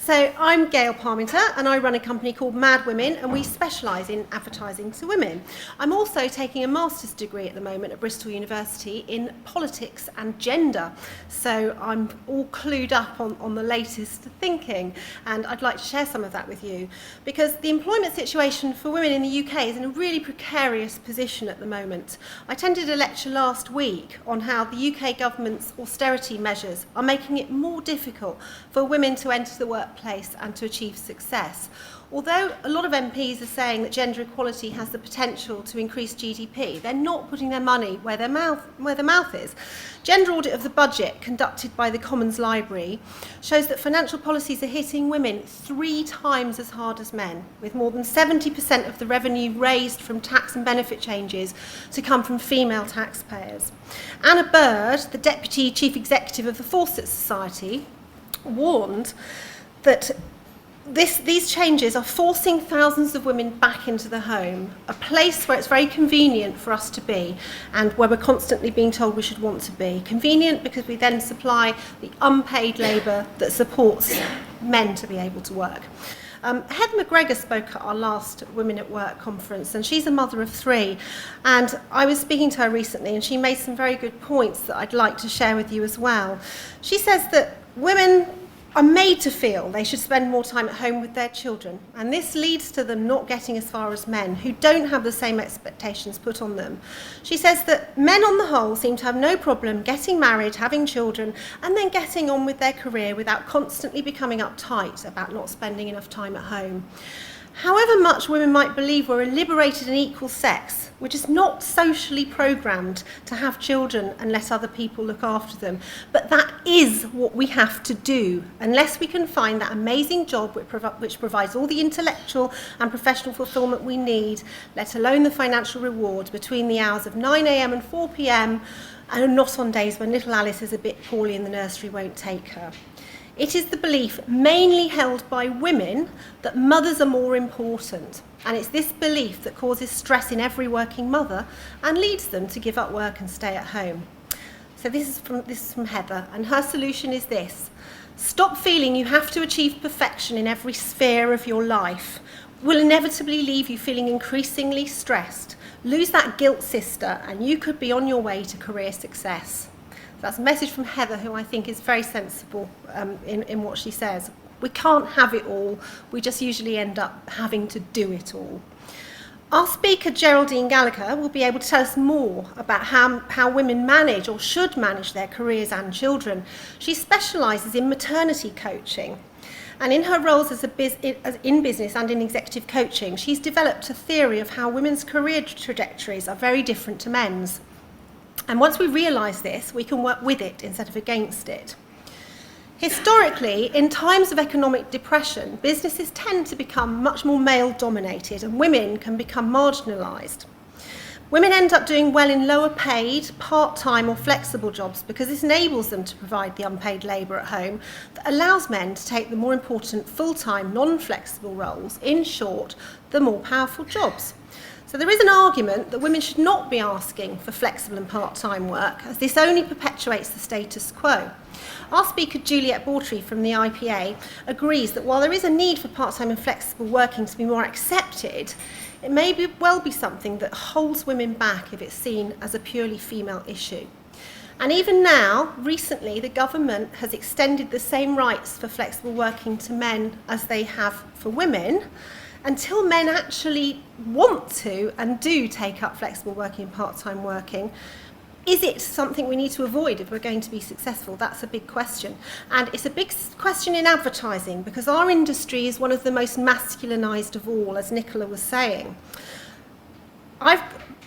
So I'm Gail Parminter and I run a company called MadWomen, and we specialise in advertising to women. I'm also taking a master's degree at the moment at Bristol University in politics and gender. So I'm all clued up on the latest thinking, and I'd like to share some of that with you, because the employment situation for women in the UK is in a really precarious position at the moment. I attended a lecture last week on how the UK government's austerity measures are making it more difficult for women to enter the workplace and to achieve success. Although a lot of MPs are saying that gender equality has the potential to increase GDP, they're not putting their money where their mouth is. Gender audit of the budget conducted by the Commons Library shows that financial policies are hitting women 3 times as hard as men, with more than 70% of the revenue raised from tax and benefit changes to come from female taxpayers. Anna Bird, the Deputy Chief Executive of the Fawcett Society, warned that these changes are forcing thousands of women back into the home, a place where it's very convenient for us to be and where we're constantly being told we should want to be. Convenient because we then supply the unpaid labour that supports men to be able to work. Heather McGregor spoke at our last Women at Work conference, and she's a mother of 3. And I was speaking to her recently, and she made some very good points that I'd like to share with you as well. She says that women are made to feel they should spend more time at home with their children, and this leads to them not getting as far as men who don't have the same expectations put on them. She says that men on the whole seem to have no problem getting married, having children, and then getting on with their career without constantly becoming uptight about not spending enough time at home. However much women might believe we're a liberated and equal sex, we're just not socially programmed to have children and let other people look after them. But that is what we have to do, unless we can find that amazing job which provides all the intellectual and professional fulfilment we need, let alone the financial reward between the hours of 9 a.m. and 4 p.m, and not on days when little Alice is a bit poorly and the nursery won't take her. It is the belief, mainly held by women, that mothers are more important. And it's this belief that causes stress in every working mother and leads them to give up work and stay at home. So this is from Heather, and her solution is this: stop feeling you have to achieve perfection in every sphere of your life. Will inevitably leave you feeling increasingly stressed. Lose that guilt, sister, and you could be on your way to career success. That's a message from Heather, who I think is very sensible in what she says. We can't have it all, we just usually end up having to do it all. Our speaker, Geraldine Gallagher, will be able to tell us more about how women manage or should manage their careers and children. She specialises in maternity coaching. And in her roles in business and in executive coaching, she's developed a theory of how women's career trajectories are very different to men's. And once we realise this, we can work with it instead of against it. Historically, in times of economic depression, businesses tend to become much more male-dominated, and women can become marginalised. Women end up doing well in lower paid, part-time or flexible jobs because this enables them to provide the unpaid labour at home that allows men to take the more important full-time, non-flexible roles, in short, the more powerful jobs. So there is an argument that women should not be asking for flexible and part-time work, as this only perpetuates the status quo. Our speaker, Juliette Bawtry from the IPA, agrees that while there is a need for part-time and flexible working to be more accepted, it may well be something that holds women back if it's seen as a purely female issue. And even now, recently, the government has extended the same rights for flexible working to men as they have for women, until men actually want to and do take up flexible working and part-time working. Is it something we need to avoid if we're going to be successful? That's a big question. And it's a big question in advertising, because our industry is one of the most masculinised of all, as Nicola was saying.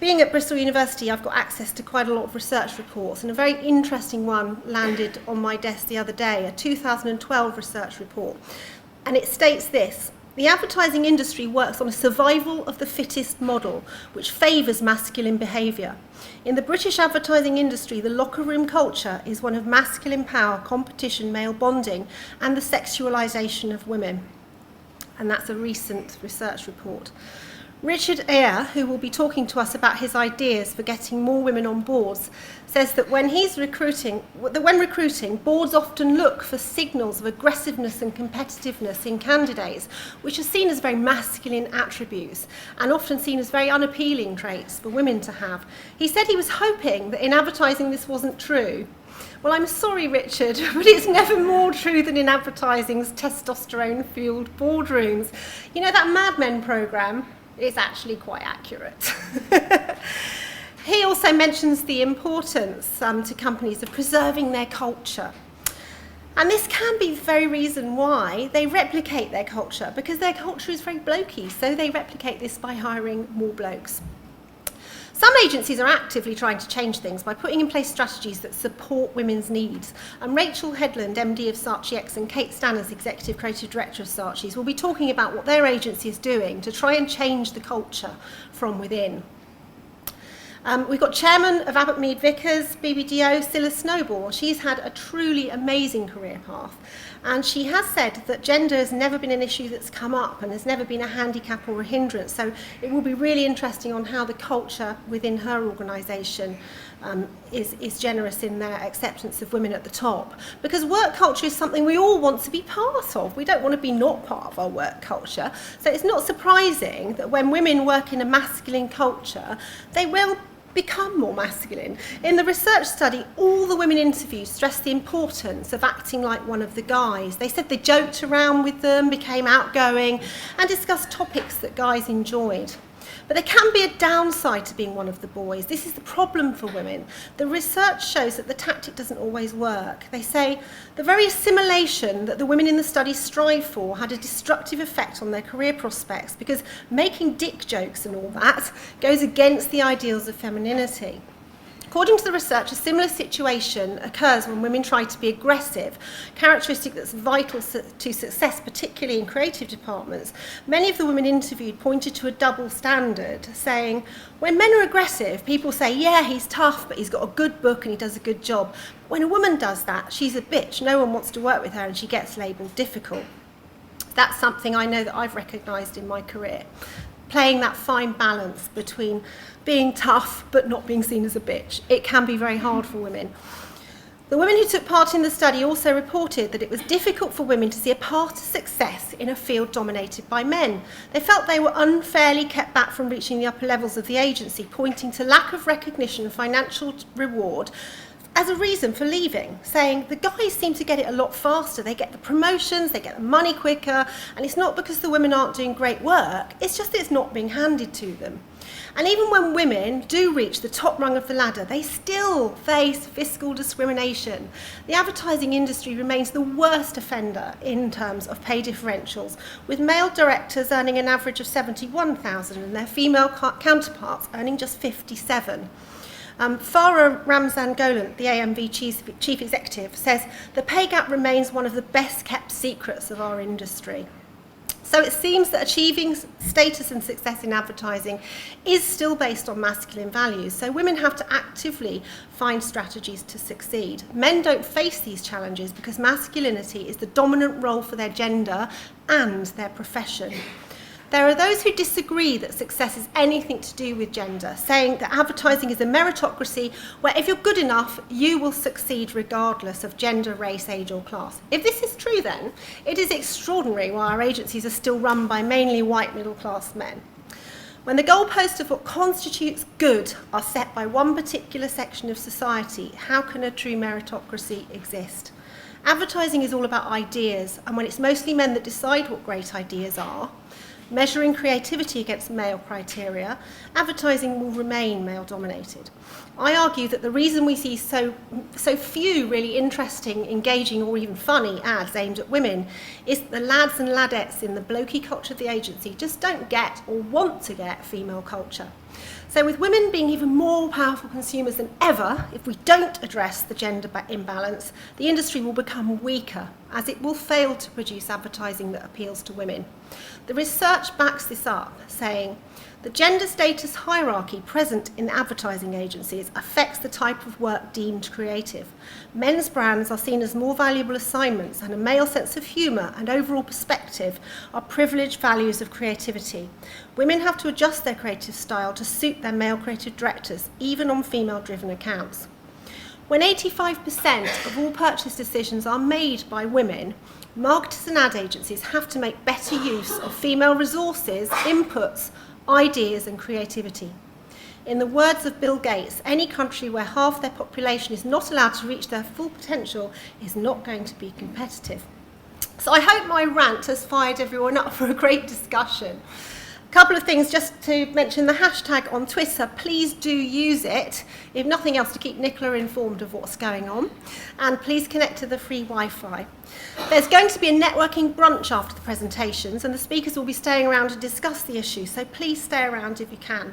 Being at Bristol University, I've got access to quite a lot of research reports, and a very interesting one landed on my desk the other day, a 2012 research report. And it states this: the advertising industry works on a survival of the fittest model, which favours masculine behaviour. In the British advertising industry, the locker room culture is one of masculine power, competition, male bonding, and the sexualisation of women. And that's a recent research report. Richard Eyre, who will be talking to us about his ideas for getting more women on boards, says that when recruiting, boards often look for signals of aggressiveness and competitiveness in candidates, which are seen as very masculine attributes and often seen as very unappealing traits for women to have. He said he was hoping that in advertising this wasn't true. Well, I'm sorry, Richard, but it's never more true than in advertising's testosterone-fueled boardrooms. You know that Mad Men programme? It's actually quite accurate. He also mentions the importance to companies of preserving their culture. And this can be the very reason why they replicate their culture, because their culture is very blokey, so they replicate this by hiring more blokes. Some agencies are actively trying to change things by putting in place strategies that support women's needs. And Rachel Headland, MD of Saatchi X, and Kate Stanners, Executive Creative Director of Saatchi's, will be talking about what their agency is doing to try and change the culture from within. We've got Chairman of Abbott Mead Vickers, BBDO, Scilla Snowball. She's had a truly amazing career path. And she has said that gender has never been an issue that's come up and has never been a handicap or a hindrance. So it will be really interesting on how the culture within her organisation is generous in their acceptance of women at the top. Because work culture is something we all want to be part of. We don't want to be not part of our work culture. So it's not surprising that when women work in a masculine culture, they will become more masculine. In the research study, all the women interviewed stressed the importance of acting like one of the guys. They said they joked around with them, became outgoing, and discussed topics that guys enjoyed. But there can be a downside to being one of the boys. This is the problem for women. The research shows that the tactic doesn't always work. They say the very assimilation that the women in the study strive for had a destructive effect on their career prospects, because making dick jokes and all that goes against the ideals of femininity. According to the research, a similar situation occurs when women try to be aggressive, characteristic that's vital to success, particularly in creative departments. Many of the women interviewed pointed to a double standard, saying, when men are aggressive, people say, yeah, he's tough, but he's got a good book and he does a good job. When a woman does that, she's a bitch. No one wants to work with her and she gets labelled difficult. That's something I know that I've recognised in my career. Playing that fine balance between being tough but not being seen as a bitch. It can be very hard for women. The women who took part in the study also reported that it was difficult for women to see a path to success in a field dominated by men. They felt they were unfairly kept back from reaching the upper levels of the agency, pointing to lack of recognition and financial reward as a reason for leaving, saying the guys seem to get it a lot faster. They get the promotions, they get the money quicker, and it's not because the women aren't doing great work, it's just that it's not being handed to them. And even when women do reach the top rung of the ladder, they still face fiscal discrimination. The advertising industry remains the worst offender in terms of pay differentials, with male directors earning an average of $71,000 and their female counterparts earning just 57. Farah Ramzan Golan, the AMV chief executive, says the pay gap remains one of the best kept secrets of our industry. So it seems that achieving status and success in advertising is still based on masculine values. So women have to actively find strategies to succeed. Men don't face these challenges because masculinity is the dominant role for their gender and their profession. There are those who disagree that success is anything to do with gender, saying that advertising is a meritocracy where if you're good enough, you will succeed regardless of gender, race, age or class. If this is true then, it is extraordinary why our agencies are still run by mainly white middle-class men. When the goalposts of what constitutes good are set by one particular section of society, how can a true meritocracy exist? Advertising is all about ideas, and when it's mostly men that decide what great ideas are, measuring creativity against male criteria, advertising will remain male-dominated. I argue that the reason we see so few really interesting, engaging or even funny ads aimed at women is that the lads and ladettes in the blokey culture of the agency just don't get or want to get female culture. So with women being even more powerful consumers than ever, if we don't address the gender imbalance, the industry will become weaker, as it will fail to produce advertising that appeals to women. The research backs this up, saying The gender status hierarchy present in advertising agencies affects the type of work deemed creative. Men's brands are seen as more valuable assignments, and a male sense of humour and overall perspective are privileged values of creativity. Women have to adjust their creative style to suit their male creative directors, even on female-driven accounts. When 85% of all purchase decisions are made by women, marketers and ad agencies have to make better use of female resources, inputs, ideas and creativity. In the words of Bill Gates, any country where half their population is not allowed to reach their full potential is not going to be competitive. So I hope my rant has fired everyone up for a great discussion. A couple of things just to mention: the hashtag on Twitter, please do use it, if nothing else, to keep Nicola informed of what's going on, and please connect to the free Wi-Fi. There's going to be a networking brunch after the presentations, and the speakers will be staying around to discuss the issue, so please stay around if you can.